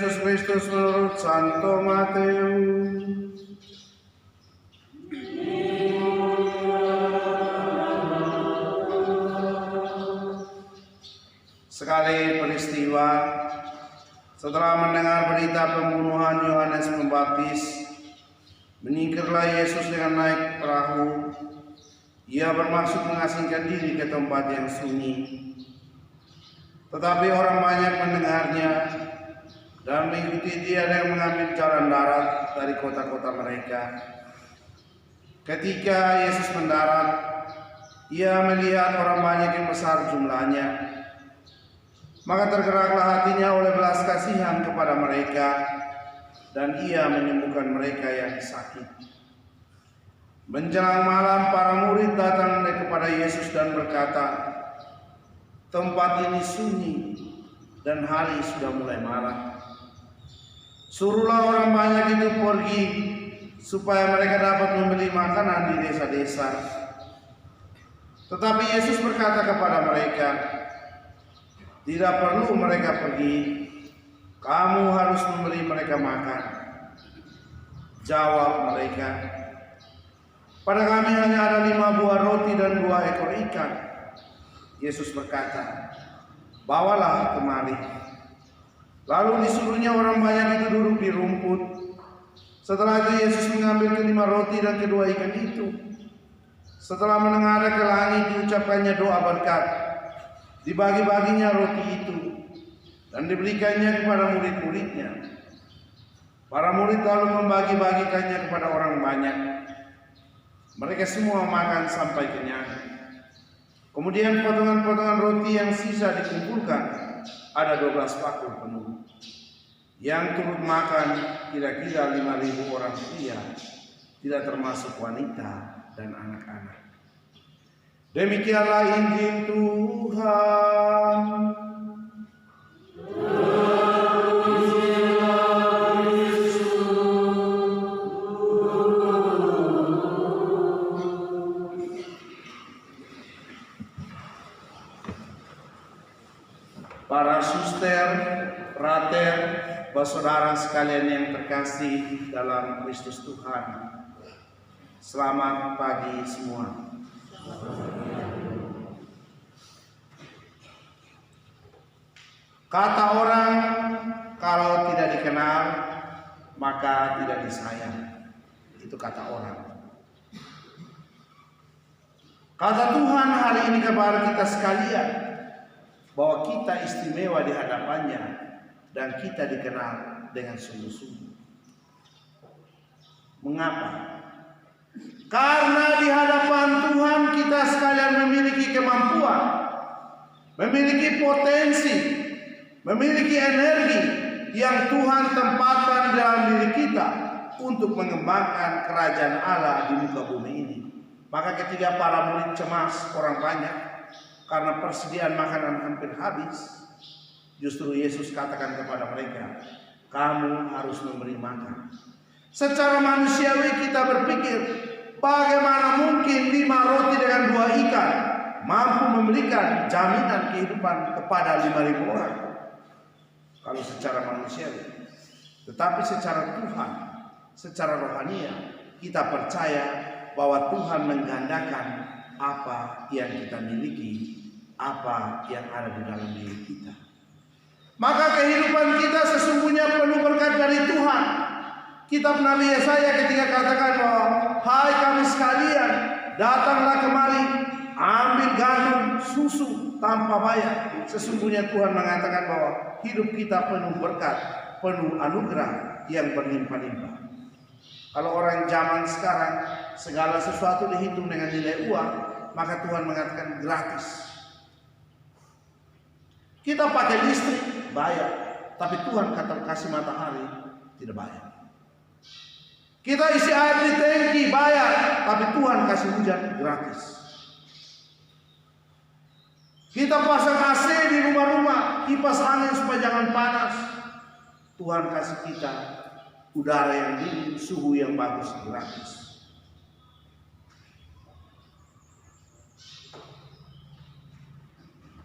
Yesus Kristus menurut Santo Matius. Sekali peristiwa, setelah mendengar berita pembunuhan Yohanes Pembaptis, menyingkirlah Yesus dengan naik perahu. Ia bermaksud mengasingkan diri ke tempat yang sunyi. Tetapi orang banyak mendengarnya dan mengikuti dia yang mengambil jalan darat dari kota-kota mereka. Ketika Yesus mendarat, ia melihat orang banyak yang besar jumlahnya. Maka tergeraklah hatinya oleh belas kasihan kepada mereka, dan ia menyembuhkan mereka yang sakit. Menjelang malam, para murid datang kepada Yesus dan berkata, "Tempat ini sunyi dan hari sudah mulai malam. Suruhlah orang banyak itu pergi, supaya mereka dapat membeli makanan di desa-desa." Tetapi Yesus berkata kepada mereka, "Tidak perlu mereka pergi, kamu harus memberi mereka makan." Jawab mereka, "Pada kami hanya ada 5 buah roti dan 2 ekor ikan." Yesus berkata, "Bawalah kemari." Lalu disuruhnya orang banyak itu duduk di rumput. Setelah itu Yesus mengambil ke-5 roti dan ke-2 ikan itu. Setelah menengadah ke langit, diucapkannya doa berkat. Dibagi-baginya roti itu dan diberikannya kepada murid-muridnya. Para murid lalu membagi-bagikannya kepada orang banyak. Mereka semua makan sampai kenyang. Kemudian potongan-potongan roti yang sisa dikumpulkan, ada 12 bakul penuh. Yang turut makan kira-kira 5.000 orang pria, tidak termasuk wanita dan anak-anak. Demikianlah Injil Tuhan. Para suster, frater, saudara sekalian yang terkasih dalam Kristus Tuhan, selamat pagi semua. Kata orang, kalau tidak dikenal maka tidak disayang. Itu kata orang. Kata Tuhan hari ini kepada kita sekalian, bahwa kita istimewa di hadapannya dan kita dikenal dengan sungguh-sungguh. Mengapa? Karena di hadapan Tuhan kita sekalian memiliki kemampuan, memiliki potensi, memiliki energi yang Tuhan tempatkan dalam diri kita untuk mengembangkan kerajaan Allah di muka bumi ini. Maka ketika para murid cemas, orang banyak, karena persediaan makanan hampir habis, justru Yesus katakan kepada mereka, "Kamu harus memberi makan." Secara manusiawi kita berpikir, bagaimana mungkin 5 roti dengan 2 ikan mampu memberikan jaminan kehidupan kepada 5.000 orang? Kalau secara manusiawi. Tetapi secara Tuhan, secara rohania, kita percaya bahwa Tuhan menggandakan apa yang kita miliki, apa yang ada di dalam diri kita. Maka kehidupan kita sesungguhnya penuh berkat dari Tuhan. Kitab Nabi Yesaya ketika katakan bahwa, "Hai kamu sekalian, datanglah kemari, ambil gandum, susu tanpa bayar." Sesungguhnya Tuhan mengatakan bahwa hidup kita penuh berkat, penuh anugerah yang berlimpah-limpah. Kalau orang zaman sekarang segala sesuatu dihitung dengan nilai uang, maka Tuhan mengatakan gratis. Kita pakai listrik, bayar. Tapi Tuhan kata kasih matahari, tidak bayar. Kita isi air di tangki, bayar. Tapi Tuhan kasih hujan, gratis. Kita pasang AC di rumah-rumah, kipas angin supaya jangan panas. Tuhan kasih kita udara yang dingin, suhu yang bagus, gratis.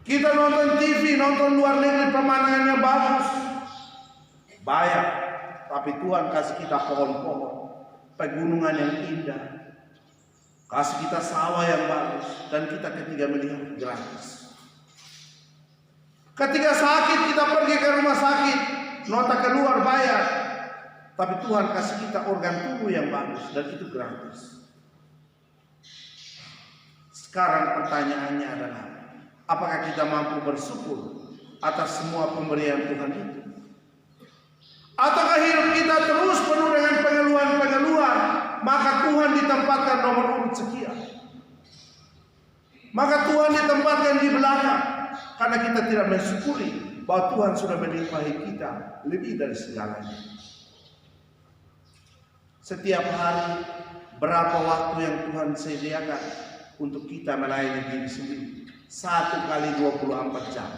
Kita nonton TV, nonton luar negeri, pemandangannya bagus. bayar, tapi Tuhan kasih kita pohon-pohon, pegunungan yang indah, kasih kita sawah yang bagus, dan kita ketiga melihat gratis. Ketika sakit kita pergi ke rumah sakit, nota keluar bayar, tapi Tuhan kasih kita organ tubuh yang bagus, dan itu gratis. Sekarang pertanyaannya adalah, apakah kita mampu bersyukur atas semua pemberian Tuhan itu? Ataukah hidup kita terus penuh dengan pengeluhan-pengeluhan, maka Tuhan ditempatkan nomor urut sekian, maka Tuhan ditempatkan di belakang, karena kita tidak mensyukuri bahwa Tuhan sudah melimpahi kita lebih dari segalanya. Setiap hari berapa waktu yang Tuhan sediakan untuk kita melayani diri sendiri? 1 kali 24 jam.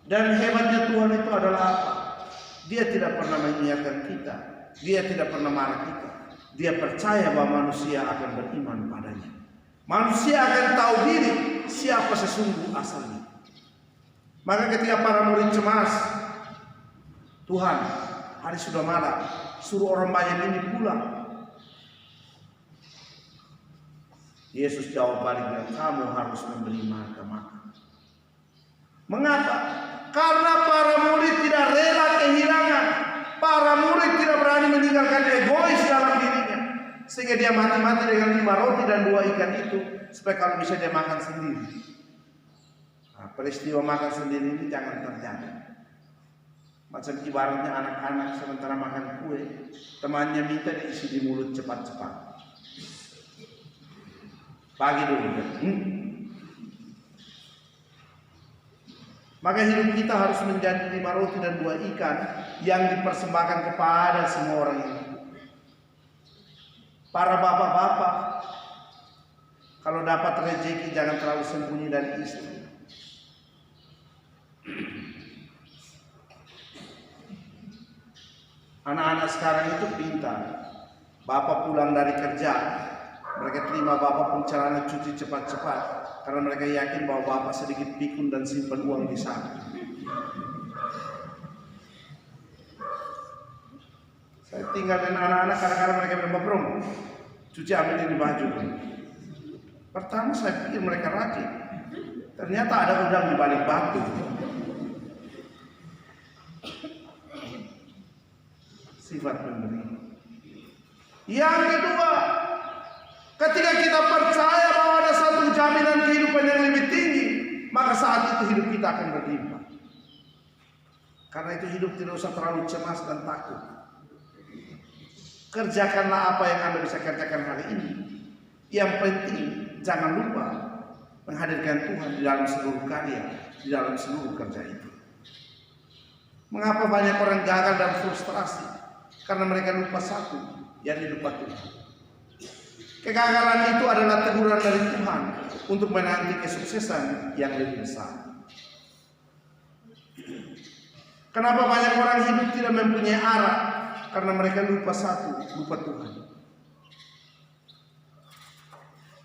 Dan hebatnya Tuhan itu adalah apa? Dia tidak pernah mengingatkan kita, dia tidak pernah marah kita. Dia percaya bahwa manusia akan beriman padanya. Manusia akan tahu diri siapa sesungguh asalnya. Maka ketika para murid cemas, Tuhan, hari sudah malam, suruh orang banyak ini pulang. Yesus jawab balik, kamu harus memberi mereka makan. Mengapa? Karena para murid tidak rela kehilangan. Para murid tidak berani meninggalkan egois dalam dirinya, sehingga dia mati-mati dengan 5 roti dan 2 ikan itu, supaya kalau bisa dia makan sendiri. Nah, peristiwa makan sendiri ini jangan terjadi. Macam ibaratnya anak-anak sementara makan kue, temannya minta diisi di mulut cepat-cepat. Pagi dulu. Maka hidup kita harus menjadi 5 roti dan 2 ikan yang dipersembahkan kepada semua orang ini. Para bapak-bapak, kalau dapat rezeki jangan terlalu sembunyi dari istri. Anak-anak sekarang itu pintar. Bapak pulang dari kerja, mereka terima bapak pun celana cuci cepat-cepat, karena mereka yakin bahwa bapak sedikit pikun dan simpan uang di sana. Saya tinggal dengan anak-anak, kadang-kadang mereka bilang, "Bro, cuci ambil ini baju." Pertama saya pikir mereka rajin, ternyata ada udang di balik batu. Sifat pemberi. Yang kedua, ketika kita percaya bahwa ada satu jaminan kehidupan yang lebih tinggi, maka saat itu hidup kita akan berlimpah. Karena itu hidup tidak usah terlalu cemas dan takut. Kerjakanlah apa yang Anda bisa kerjakan hari ini. Yang penting jangan lupa menghadirkan Tuhan di dalam seluruh karya, di dalam seluruh kerja itu. Mengapa banyak orang gagal dan frustrasi? Karena mereka lupa satu, yakni lupa Tuhan. Kegagalan itu adalah teguran dari Tuhan untuk menanti kesuksesan yang lebih besar. Kenapa banyak orang hidup tidak mempunyai arah? Karena mereka lupa satu, lupa Tuhan.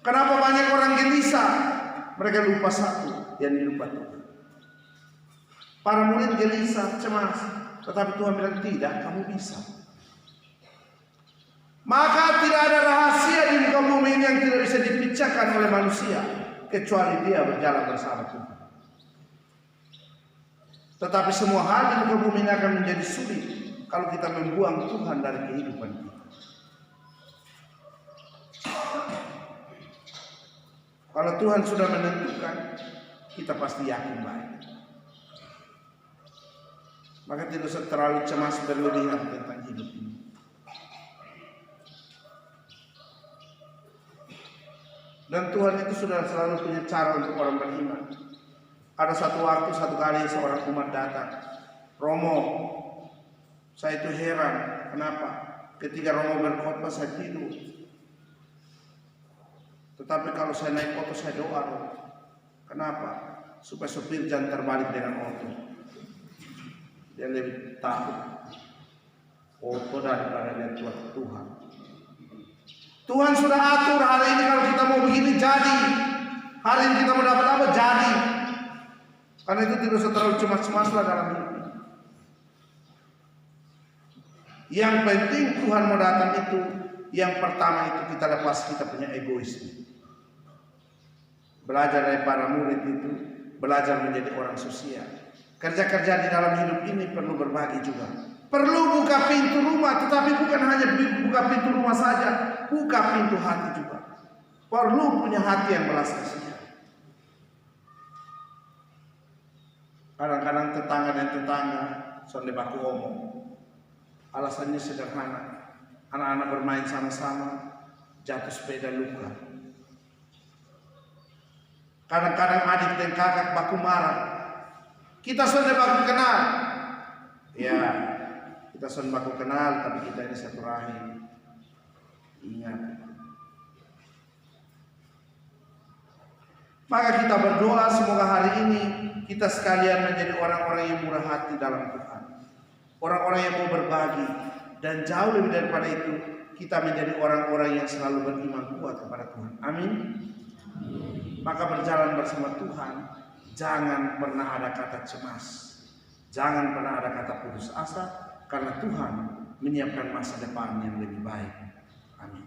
Kenapa banyak orang gelisah? Mereka lupa satu, yang lupa Tuhan. Para murid gelisah, cemas, tetapi Tuhan bilang tidak, kamu bisa. Maka tidak ada rahasia di muka bumi ini yang tidak bisa dipecahkan oleh manusia, kecuali dia berjalan bersama Tuhan. Tetapi semua hal di muka bumi ini akan menjadi sulit kalau kita membuang Tuhan dari kehidupan kita. Kalau Tuhan sudah menentukan, kita pasti yakin baik. Maka tidak usah terlalu cemas berlebihan tentang hidup ini. Dan Tuhan itu sudah selalu punya cara untuk orang beriman. Ada satu waktu, satu kali seorang umat datang, Romo, saya itu heran, kenapa? Ketika Romo berkhotbah saya tidur. Tetapi kalau saya naik oto saya doa. Kenapa? Supaya sopir jangan terbalik dengan oto. Dia lebih takut oto daripada dia Tuhan. Tuhan sudah atur hari ini kalau kita mau begini jadi. Hari ini kita mau dapat apa jadi. Karena itu tidak usah terlalu cemas-cemaslah dalam hidup ini. Yang penting Tuhan mau datang itu, yang pertama itu kita lepas kita punya egoisme. Belajar dari para murid itu, belajar menjadi orang sosial. Kerja-kerja di dalam hidup ini perlu berbagi juga. Perlu buka pintu rumah, tetapi bukan hanya buka pintu rumah saja, buka pintu hati juga. Perlu punya hati yang belas kasihan. Kadang-kadang tetangga dan tetangga soal baku omong. Alasannya sederhana. Anak-anak bermain sama-sama, jatuh sepeda luka. Kadang-kadang adik dan kakak baku marah. Kita sudah baku kenal. Ya, kita sudah baku kenal, tapi kita ini satu rahim. Ingat. Maka kita berdoa semoga hari ini kita sekalian menjadi orang-orang yang murah hati dalam Tuhan. Orang-orang yang mau berbagi. Dan jauh lebih daripada itu, kita menjadi orang-orang yang selalu beriman kuat kepada Tuhan. Amin. Maka berjalan bersama Tuhan, jangan pernah ada kata cemas. Jangan pernah ada kata putus asa, karena Tuhan menyiapkan masa depan yang lebih baik. Amin.